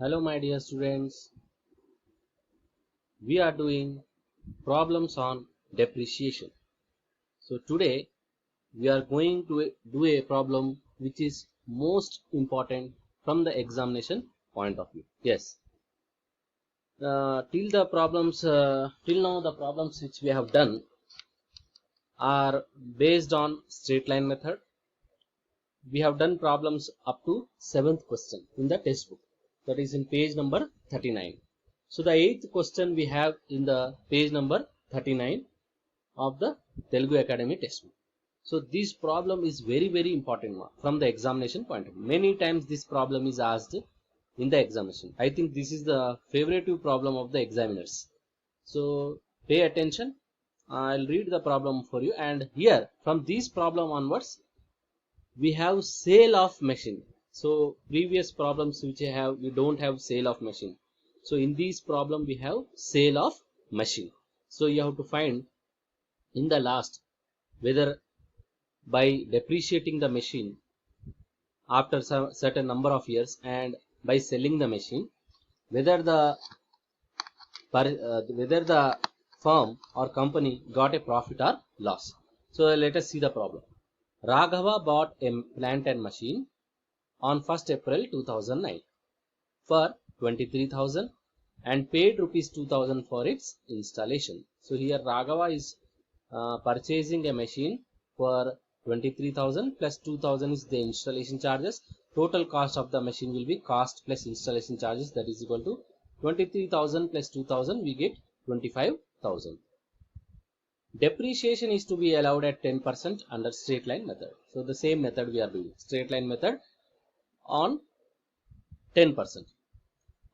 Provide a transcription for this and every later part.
Hello my dear students, we are doing problems on depreciation. So today we are going to do a problem which is most important from the examination point of view. Yes, till now the problems which we have done are based on straight line method. We have done problems up to 7th question in the textbook, that is in page number 39. So the 8th question we have in the page number 39 of the Telugu Academy textbook. So this problem is very important from the examination point of view. Many times this problem is asked in the examination. I think this is the favorite problem of the examiners. So pay attention. I'll read the problem for you, and here from this problem onwards we have sale of machine. So previous problems which I have, we don't have sale of machine. So in this problem we have sale of machine. So you have to find in the last whether by depreciating the machine after some certain number of years and by selling the machine, whether the firm or company got a profit or loss. So let us see the problem. Raghava bought a plant and machine on 1st April 2009 for 23,000 and paid rupees 2,000 for its installation. So here Raghava is purchasing a machine for 23,000 plus 2,000 is the installation charges. Total cost of the machine will be cost plus installation charges, that is equal to 23,000 plus 2,000, we get 25,000. Depreciation is to be allowed at 10% under straight line method. So the same method we are doing, straight line method on 10%.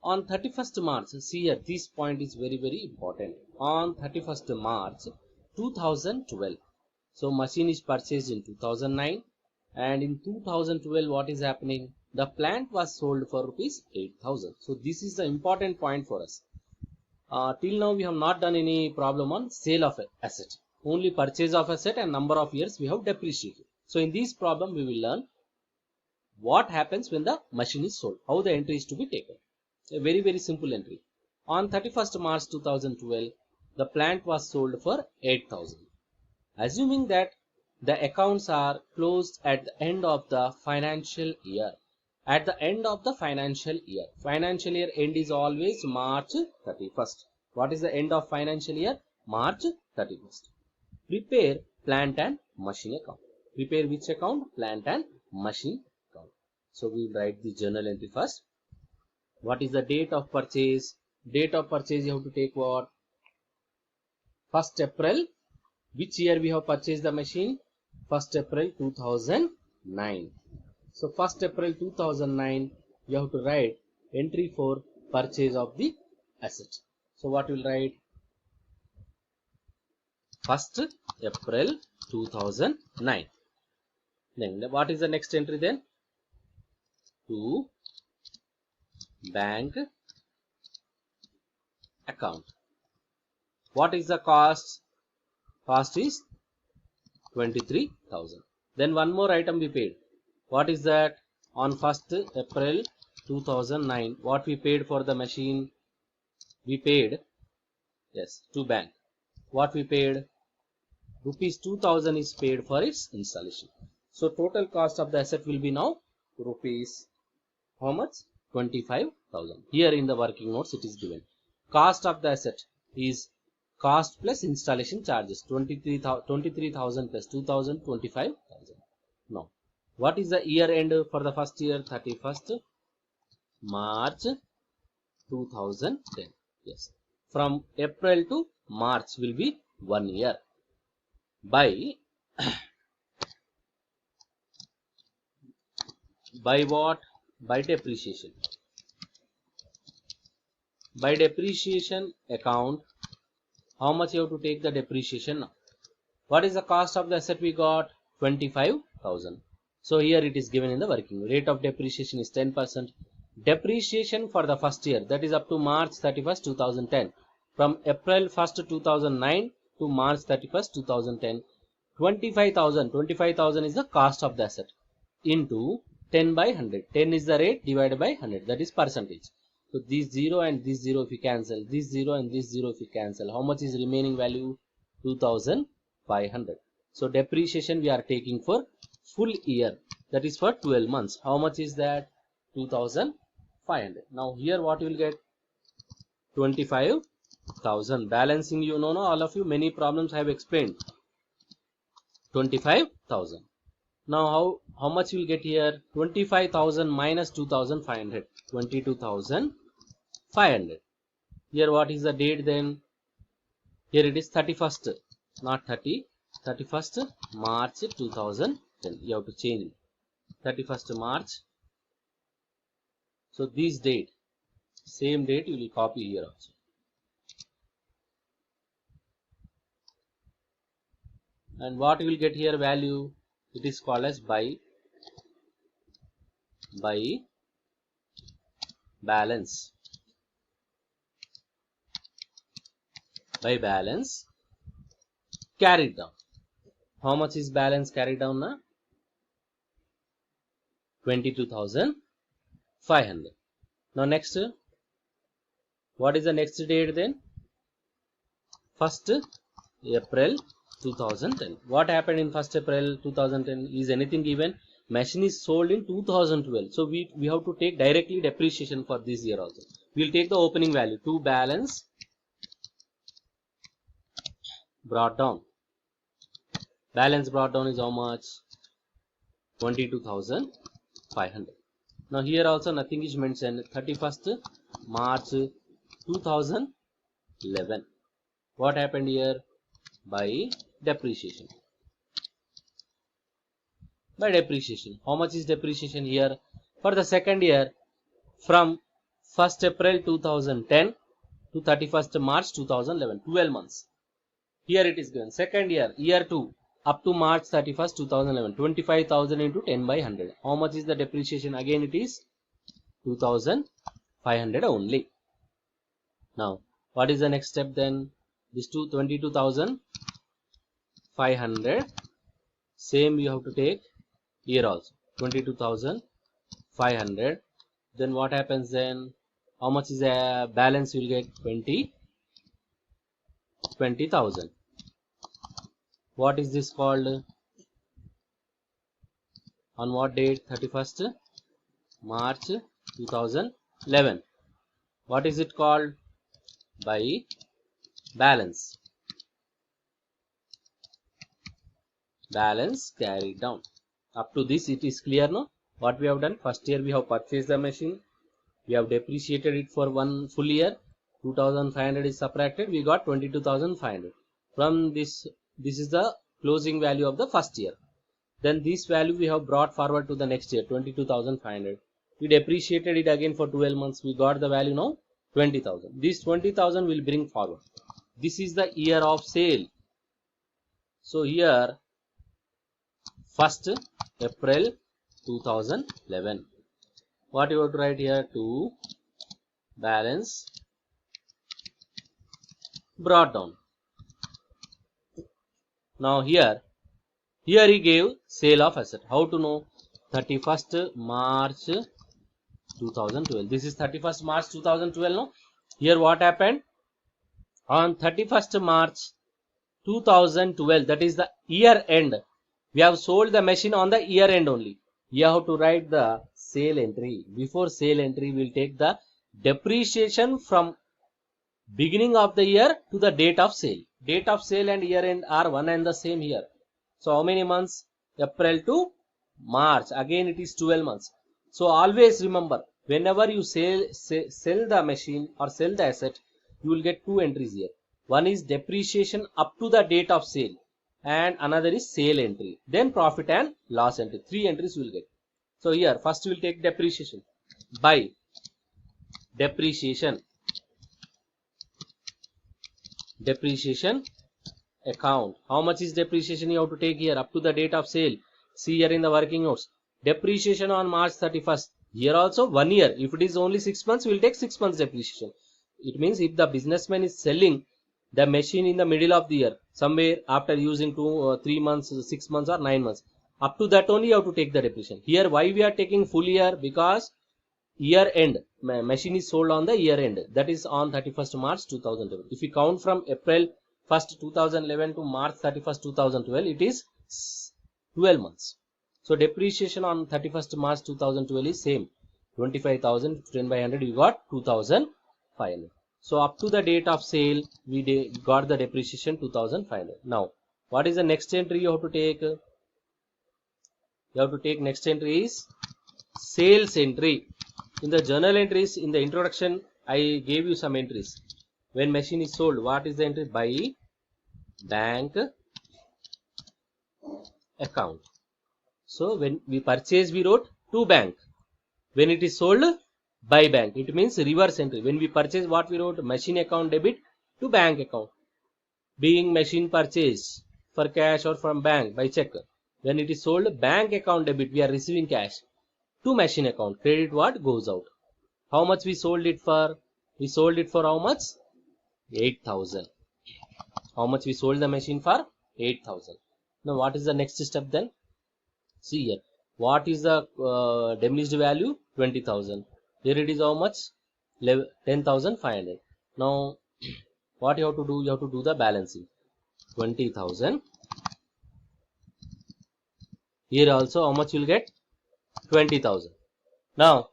On 31st March, see here, this point is very important. On 31st March 2012, so machine is purchased in 2009, and in 2012 what is happening? The plant was sold for rupees 8,000. So this is the important point for us. Till now we have not done any problem on sale of asset, only purchase of asset and number of years we have depreciated. So in this problem we will learn what happens when the machine is sold, how the entry is to be taken. A very simple entry. On 31st March 2012, the plant was sold for 8,000. Assuming that the accounts are closed at the end of the financial year. At the end of the financial year end is always March 31st. What is the end of financial year? March 31st. Prepare plant and machine account. Prepare which account? Plant and machine account. So we will write the journal entry first. What is the date of purchase? Date of purchase you have to take what? 1st April. Which year we have purchased the machine? 1st April 2009. So 1st April 2009 you have to write entry for purchase of the asset. So what you will write? 1st April 2009. Then what is the next entry then? To bank account. What is the cost? Cost is 23,000. Then one more item we paid. What is that? On 1st April 2009, what we paid for the machine? We paid, yes, to bank. What we paid? Rupees 2,000 is paid for its installation. So total cost of the asset will be now rupees, how much? 25,000. Here in the working notes it is given. Cost of the asset is cost plus installation charges, 23,000 plus 2,000, 25,000. Now, what is the year end for the first year? 31st March 2010. Yes. From April to March will be 1 year. By what? By depreciation. By depreciation account, how much you have to take the depreciation now? What is the cost of the asset we got? 25,000. So here it is given in the working. Rate of depreciation is 10%. Depreciation for the first year, that is up to March 31st 2010. From April 1st 2009 to March 31st 2010. 25,000 is the cost of the asset into 10 by 100. 10 is the rate divided by 100, that is percentage. So this 0 and this 0 if we cancel, this 0 and this 0 if we cancel, how much is remaining value? 2500. So depreciation we are taking for full year, that is for 12 months. How much is that? 2500. Now here what you will get? 25,000. Balancing, you know, all of you, many problems I have explained. 25,000. Now how much you will get here? 25,000 minus 2,500. 22,500. Here what is the date then? Here it is 31st, not 30. 31st March 2010. You have to change it. 31st March. So this date, same date you will copy here also. And what you will get here value? It is called as by balance. By balance carried down. How much is balance carried down now? 22,500. Now next, what is the next date then? 1st April 2010. What happened in 1st April 2010? Is anything given? Machine is sold in 2012. So we have to take directly depreciation for this year also. We will take the opening value to balance brought down. Balance brought down is how much? 22,500. Now here also nothing is mentioned. 31st March 2011. What happened here? By depreciation. By depreciation. How much is depreciation here? For the second year, from 1st April 2010 to 31st March 2011. 12 months. Here it is given. Second year, year 2, up to March 31st, 2011. 25,000 into 10 by 100. How much is the depreciation? Again it is 2,500 only. Now, what is the next step then? This 22,500. Same you have to take here also. 22,500. Then what happens then? How much is the balance? You will get 20,000. What is this called? On what date? 31st March 2011. What is it called? By balance. Balance carried down. Up to this it is clear, no? What we have done? First year we have purchased the machine. We have depreciated it for one full year. 2,500 is subtracted. We got 22,500. From this is the closing value of the first year. Then this value we have brought forward to the next year, 22,500. We depreciated it again for 12 months. We got the value now 20,000. This 20,000 will bring forward. This is the year of sale. So here 1st April 2011. What you have to write here? To balance brought down. Now here he gave sale of asset. How to know? 31st March 2012. This is 31st March 2012. No? Here what happened? On 31st March 2012, that is the year end. We have sold the machine on the year end only. You have to write the sale entry. Before sale entry, we will take the depreciation from beginning of the year to the date of sale. Date of sale and year end are one and the same here. So how many months? April to March. Again it is 12 months. So always remember, whenever you sell the machine or sell the asset, you will get two entries here. One is depreciation up to the date of sale and another is sale entry. Then profit and loss entry. Three entries you will get. So here first we will take depreciation. By depreciation account. How much is depreciation you have to take here up to the date of sale? See here in the working notes. Depreciation on March 31st. Here also 1 year. If it is only 6 months, we will take 6 months depreciation. It means if the businessman is selling the machine in the middle of the year, somewhere after using 3 months, 6 months or 9 months, up to that only you have to take the depreciation. Here why we are taking full year? Because year end, machine is sold on the year end, that is on 31st March 2011. If we count from April 1st 2011 to March 31st 2012, it is 12 months. So depreciation on 31st March 2012 is same, 25,000 10 by 100, you got 2,500. So up to the date of sale, we got the depreciation 2,500. Now, what is the next entry you have to take? You have to take next entry is sales entry. In the journal entries, in the introduction, I gave you some entries. When machine is sold, what is the entry? By bank account. So when we purchase, we wrote to bank. When it is sold, by bank. It means reverse entry. When we purchase, what we wrote? Machine account debit to bank account. Being machine purchase for cash or from bank by check. When it is sold, bank account debit, we are receiving cash to machine account. Credit what goes out. How much we sold it for? We sold it for how much? 8,000. How much we sold the machine for? 8,000. Now what is the next step then? See here. What is the diminished value? 20,000. Here it is how much? 10,500. Now what you have to do? You have to do the balancing. 20,000. Here also how much you will get? 20,000. Now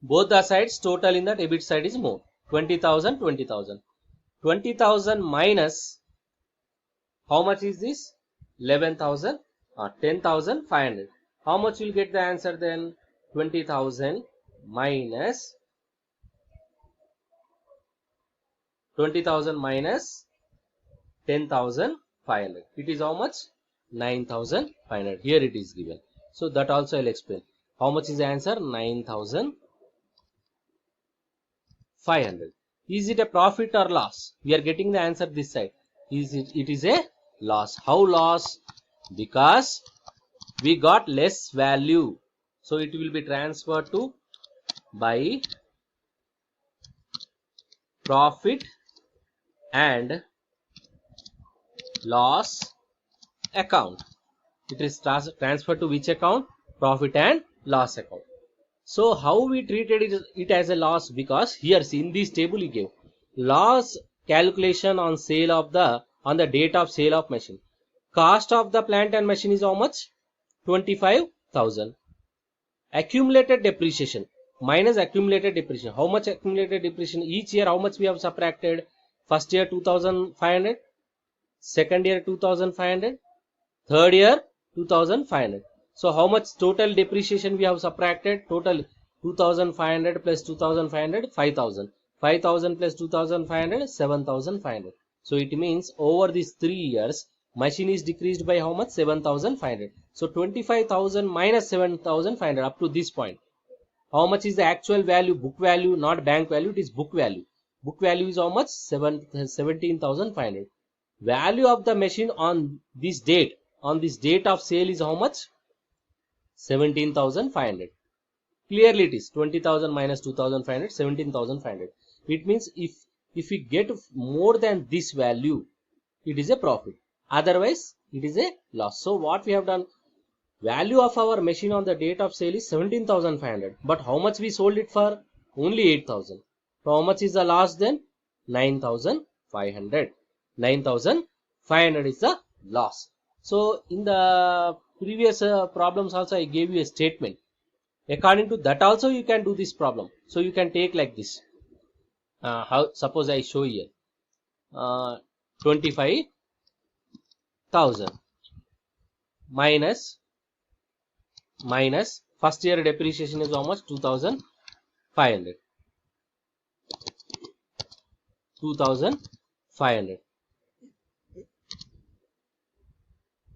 both the sides total in the debit side is more. 20,000, 20,000. 20,000 minus how much is this? 11,000 or 10,500. How much will get the answer then? 20,000 minus 10,500. It is how much? 9,500. Here it is given. So that also I'll explain. How much is the answer? 9,500. Is it a profit or loss? We are getting the answer this side. It is a loss. How loss? Because we got less value. So it will be transferred to by profit and loss account. It is transferred to which account? Profit and loss account. So how we treated it as a loss? Because here see, in this table he gave loss calculation on sale of on the date of sale of machine. Cost of the plant and machine is how much? 25,000. Accumulated depreciation minus accumulated depreciation. How much accumulated depreciation? Each year how much we have subtracted? First year 2,500, second year 2,500, third year 2,500. So how much total depreciation we have subtracted? Total 2,500 plus 2,500, 5,000. 5,000 plus 2,500, 7,500. So it means over these 3 years, machine is decreased by how much? 7,500. So 25,000 minus 7,500 up to this point. How much is the actual value? Book value, not bank value. It is book value. Book value is how much? 17,500. Value of the machine on this date of sale is how much? 17,500. Clearly it is 20,000 minus 2,500, 17,500. It means if we get more than this value, it is a profit. Otherwise, it is a loss. So what we have done? Value of our machine on the date of sale is 17,500. But how much we sold it for? Only 8,000. So how much is the loss then? 9,500. 9,500 is the loss. So in the previous problems also I gave you a statement. According to that also you can do this problem. So you can take like this. Suppose I show here 25,000 minus first year depreciation is how much? 2,500. 2,500.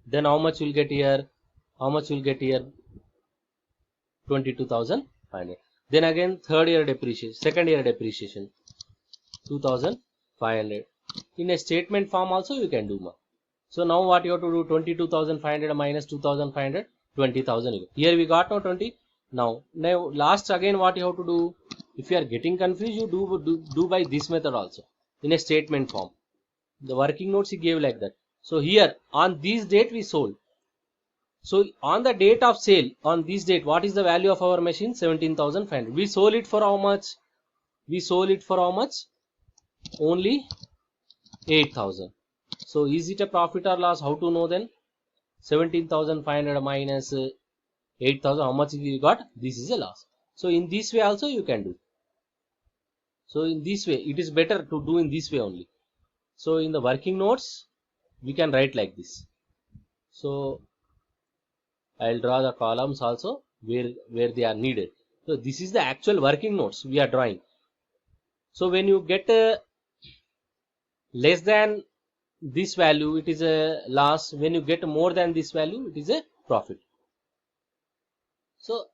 Then how much will get here? How much will get here? 22,500. Then again third year depreciation, second year depreciation 2,500. In a statement form also you can do more. So now what you have to do? 22,500 minus 2,500, 20,000. Here we got now 20. Now last again what you have to do? If you are getting confused, you do by this method also in a statement form. The working notes he gave like that. So here on this date we sold. So on the date of sale, on this date, what is the value of our machine? 17,500. We sold it for how much? We sold it for how much? Only 8,000. So is it a profit or loss? How to know then? 17,500 minus 8,000. How much we got? This is a loss. So in this way also you can do. So in this way, it is better to do in this way only. So in the working notes, we can write like this. So I'll draw the columns also where they are needed. So this is the actual working notes we are drawing. So when you get less than this value, it is a loss. When you get more than this value, it is a profit. So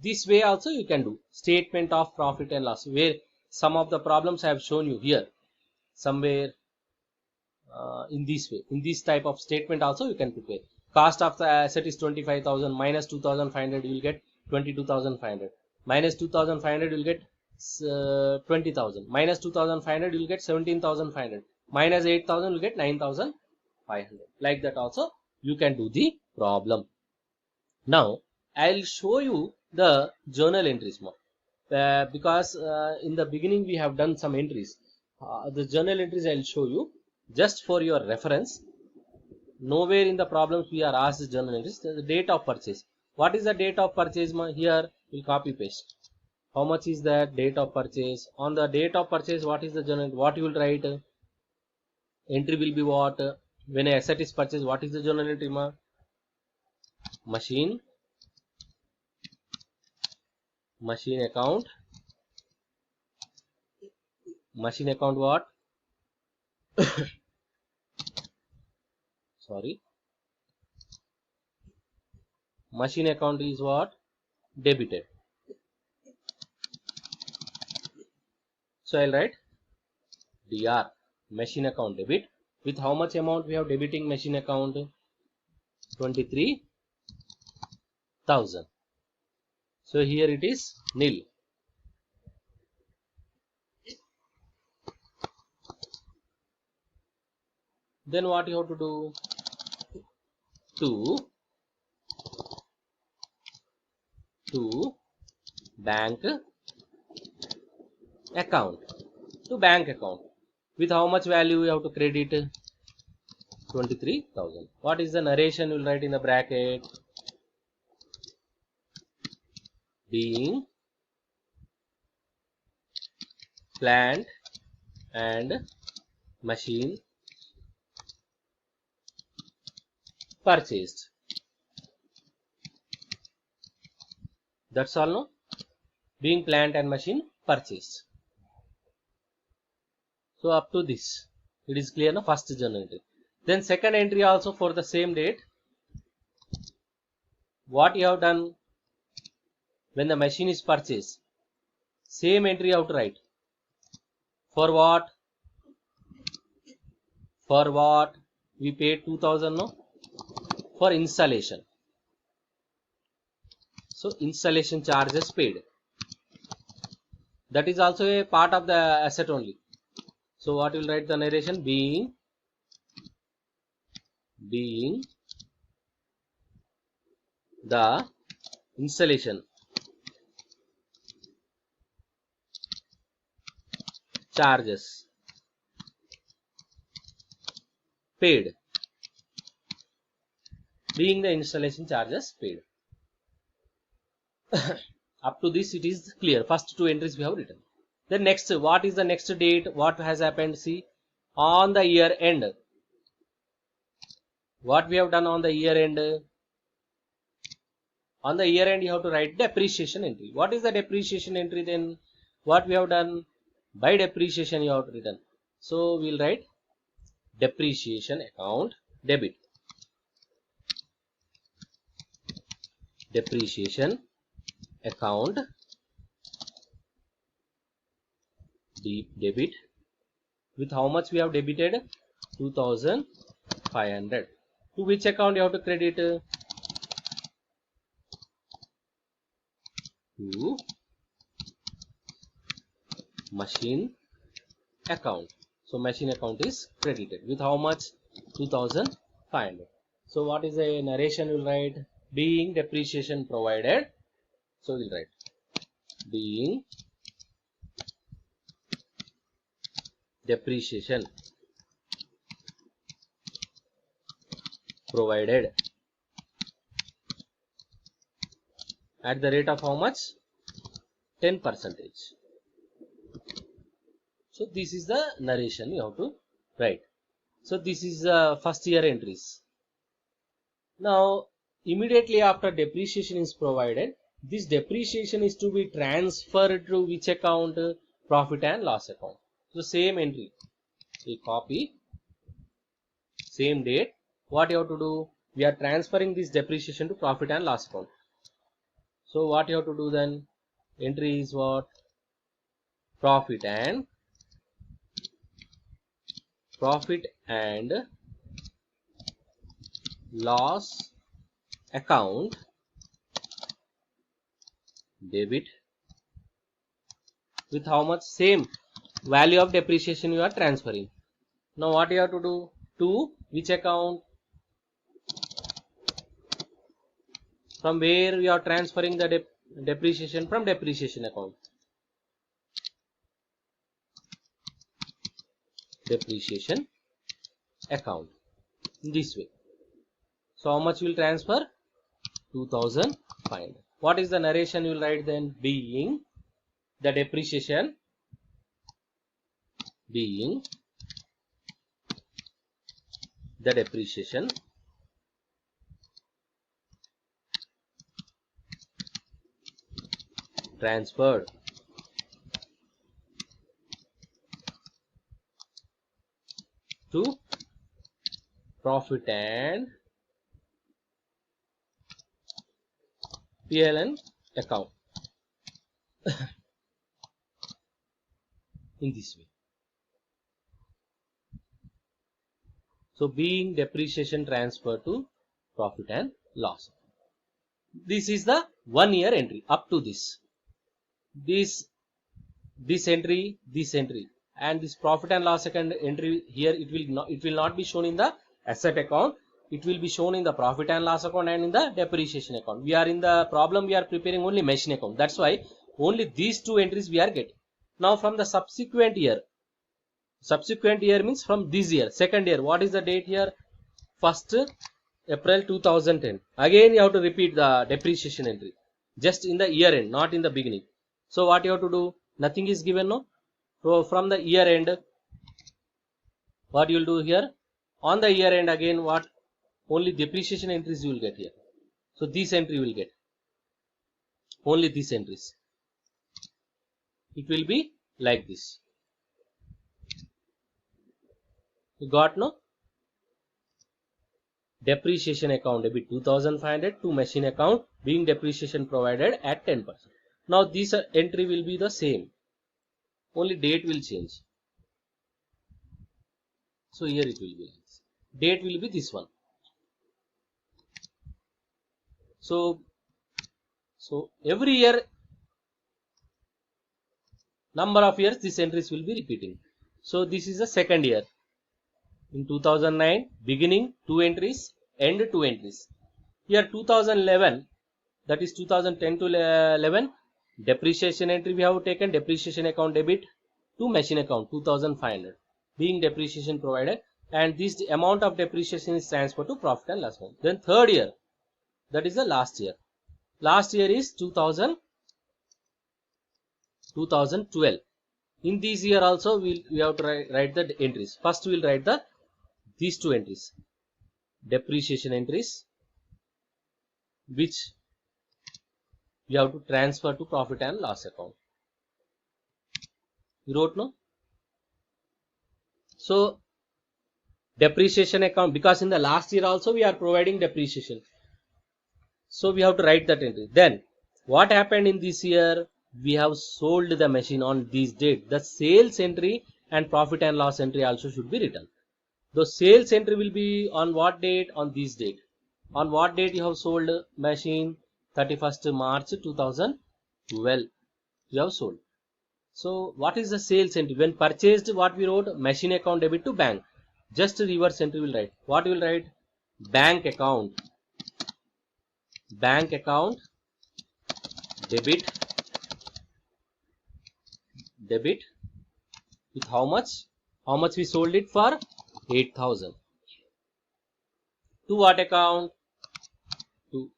this way also you can do statement of profit and loss, where some of the problems I have shown you here somewhere in this way. In this type of statement also you can prepare. Cost of the asset is 25,000 minus 2,500, you will get 22,500. Minus 2,500 you will get 20,000. Minus 2,500 you will get 17,500. Minus 8,000 you will get 9,500. Like that also you can do the problem. Now I'll show you the journal entries more. Because in the beginning we have done some entries. The journal entries I'll show you just for your reference. Nowhere in the problems we are asked the journal entries. The date of purchase. What is the date of purchase? Here we'll copy paste. How much is that date of purchase? On the date of purchase, what is the journal? What you will write? Entry will be what? When an asset is purchased, what is the journal entry? Machine account. Machine account what? Sorry. Machine account is what? Debited. So I'll write DR, machine account debit. With how much amount we have debiting machine account? 23,000. So here it is nil. Then what you have to do? To bank account. To bank account. With how much value you have to credit? 23,000. What is the narration? You will write in the bracket. Being plant and machine purchased. That's all, no? Being plant and machine purchased. So up to this, it is clear, no? First journal entry. Then second entry also for the same date. What you have done when the machine is purchased? Same entry you have to write. For what? For what? We paid 2,000, no? For installation. So installation charges paid. That is also a part of the asset only. So what will write the narration? Being the installation charges paid. Being the installation charges paid. Up to this it is clear. First two entries we have written. Then next, what is the next date? What has happened? See, on the year end. What we have done on the year end? On the year end you have to write depreciation entry. What is the depreciation entry then? What we have done? By depreciation you have written. So we will write depreciation account debit. Depreciation account debit. With how much we have debited? 2,500. To which account you have to credit? To machine account. So machine account is credited. With how much? 2,500. So what is the narration you will write? being depreciation provided. So we'll write being depreciation provided at the rate of how much? 10%. So this is the narration you have to write. So this is first year entries. Now immediately after depreciation is provided, this depreciation is to be transferred to which account? Profit and loss account. So same entry, we copy, same date. What you have to do? We are transferring this depreciation to profit and loss account. So what you have to do then? Entry is what? Profit and loss account debit with how much? Same value of depreciation you are transferring. Now what you have to do? To which account? From where we are transferring the depreciation? From depreciation account. Depreciation account. In this way. So how much will transfer? 2,500. What is the narration you will write then? Being the depreciation transferred to profit and PLN account. In this way. So being depreciation transfer to profit and loss. This is the 1 year entry up to this. This entry, and this profit and loss account entry here, it will not be shown in the asset account. It will be shown in the profit and loss account and in the depreciation account. We are in the problem, we are preparing only machine account. That's why only these two entries we are getting. Now from the subsequent year means from this year, second year, what is the date here? 1st April 2010. Again you have to repeat the depreciation entry, just in the year end, not in the beginning. So what you have to do? Nothing is given, no? So from the year end, what you will do here? On the year end again, what? Only depreciation entries you will get here. So this entry will get. Only these entries. It will be like this. You got, no? Depreciation account debit 2,500 to machine account being depreciation provided at 10%. Now this entry will be the same. Only date will change. So here it will be. Date will be this one. So every year, number of years, these entries will be repeating. So this is the second year. In 2009, beginning 2 entries, end 2 entries. Here 2011, that is 2010 to 11, depreciation entry we have taken, depreciation account debit to machine account 2,500 being depreciation provided, and this amount of depreciation is transferred to profit and loss account. Then third year, that is the last year. Last year is 2012. In this year also we have to write the entries. First we will write these two entries, depreciation entries, which we have to transfer to profit and loss account. You wrote, no? So depreciation account, because in the last year also we are providing depreciation, so we have to write that entry. Then what happened in this year? We have sold the machine on this date. The sales entry and profit and loss entry also should be written. The sales entry will be on what date? On this date. On what date you have sold machine? 31st March 2012 you have sold. So what is the sales entry? When purchased, what we wrote? Machine account debit to bank. Just reverse entry will write. What will write? Bank account bank account debit with how much we sold it for 8,000 to what account, to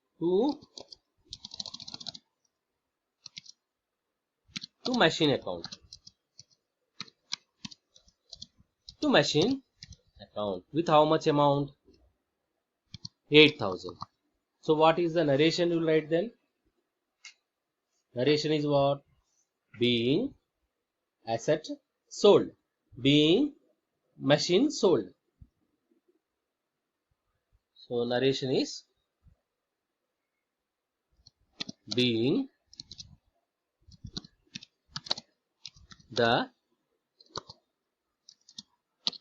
machine account, to machine account with how much amount, 8,000. So what is the narration you will write then? Narration is what? Being asset sold, being machine sold. So narration is being the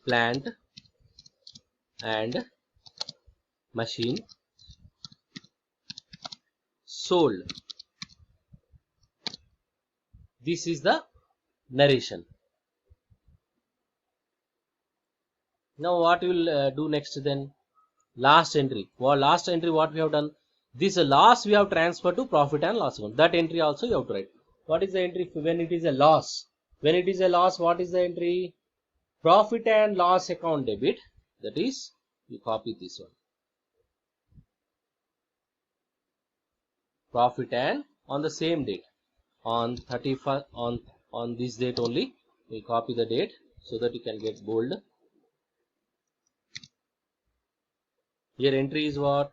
plant and machine sold. This is the narration. Now what we will do next then? Last entry. Last entry what we have done? This loss we have transferred to profit and loss account. That entry also you have to write. What is the entry when it is a loss? When it is a loss, what is the entry? Profit and loss account debit. That is, you copy this one. Profit and on the same date, on 31st, on this date only, we copy the date so that you can get bold. Here entry is what?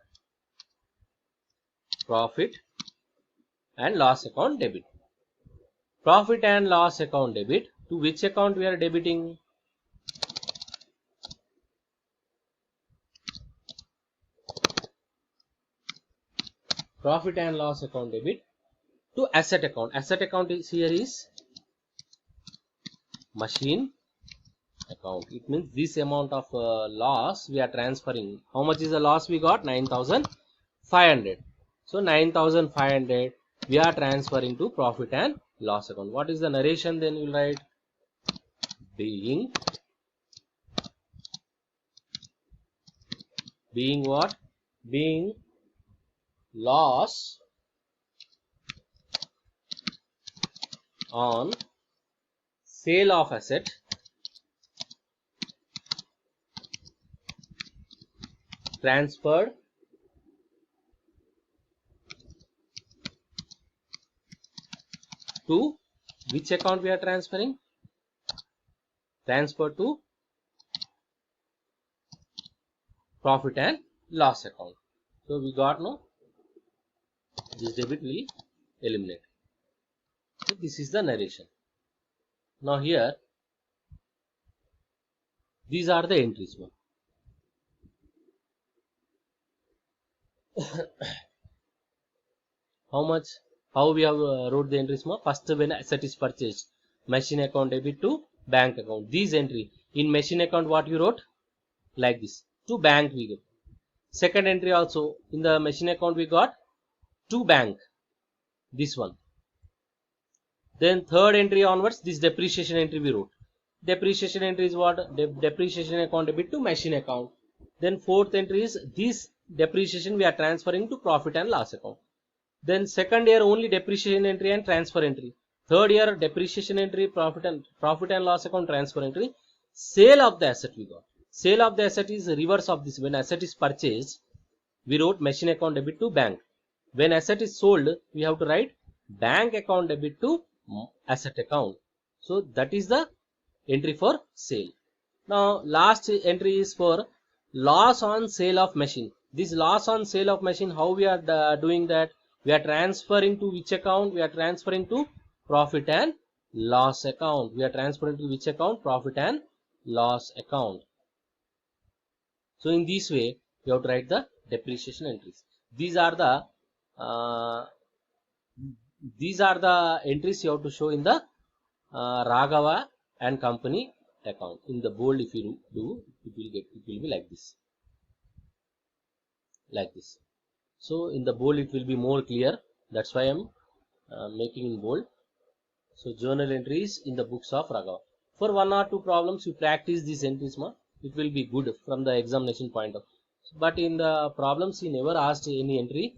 Profit and loss account debit. Profit and loss account debit. To which account we are debiting? Profit and loss account debit to asset account. Asset account is here is machine account. It means this amount of loss we are transferring. How much is the loss we got? 9,500. So 9,500 we are transferring to profit and loss account. What is the narration then? You will write being what? Being loss on sale of asset transferred to which account we are transferring? Transfer to profit and loss account. So we got no, this debit will eliminate. So this is the narration. Now here these are the entries. How we have wrote the entries? First, when asset is purchased, machine account debit to bank account. These entry in machine account what you wrote? Like this. To bank we get. Second entry also in the machine account we got to bank. This one. Then third entry onwards, this depreciation entry we wrote. Depreciation entry is what? Depreciation account debit to machine account. Then fourth entry is this depreciation we are transferring to profit and loss account. Then second year only depreciation entry and transfer entry. Third year depreciation entry, profit and loss account, transfer entry. Sale of the asset we got. Sale of the asset is reverse of this. When asset is purchased, we wrote machine account debit to bank. When asset is sold, we have to write bank account debit to asset account. So that is the entry for sale. Now last entry is for loss on sale of machine. This loss on sale of machine, how we are doing that? We are transferring to which account? We are transferring to profit and loss account. We are transferring to which account? Profit and loss account. So in this way, you have to write the depreciation entries. These are the entries you have to show in the Raghava and company account. In the bold, if you do, it will be like this. Like this. So in the bold it will be more clear. That's why I am making in bold. So journal entries in the books of Raghava. For 1 or 2 problems you practice these entries, it will be good from the examination point of view. But in the problems he never asked any entry.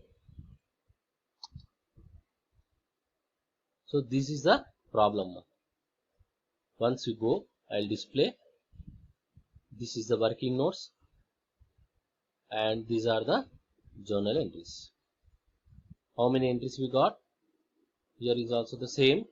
So this is the problem. Once you go, I'll display. This is the working notes, and these are the journal entries. How many entries we got? Here is also the same.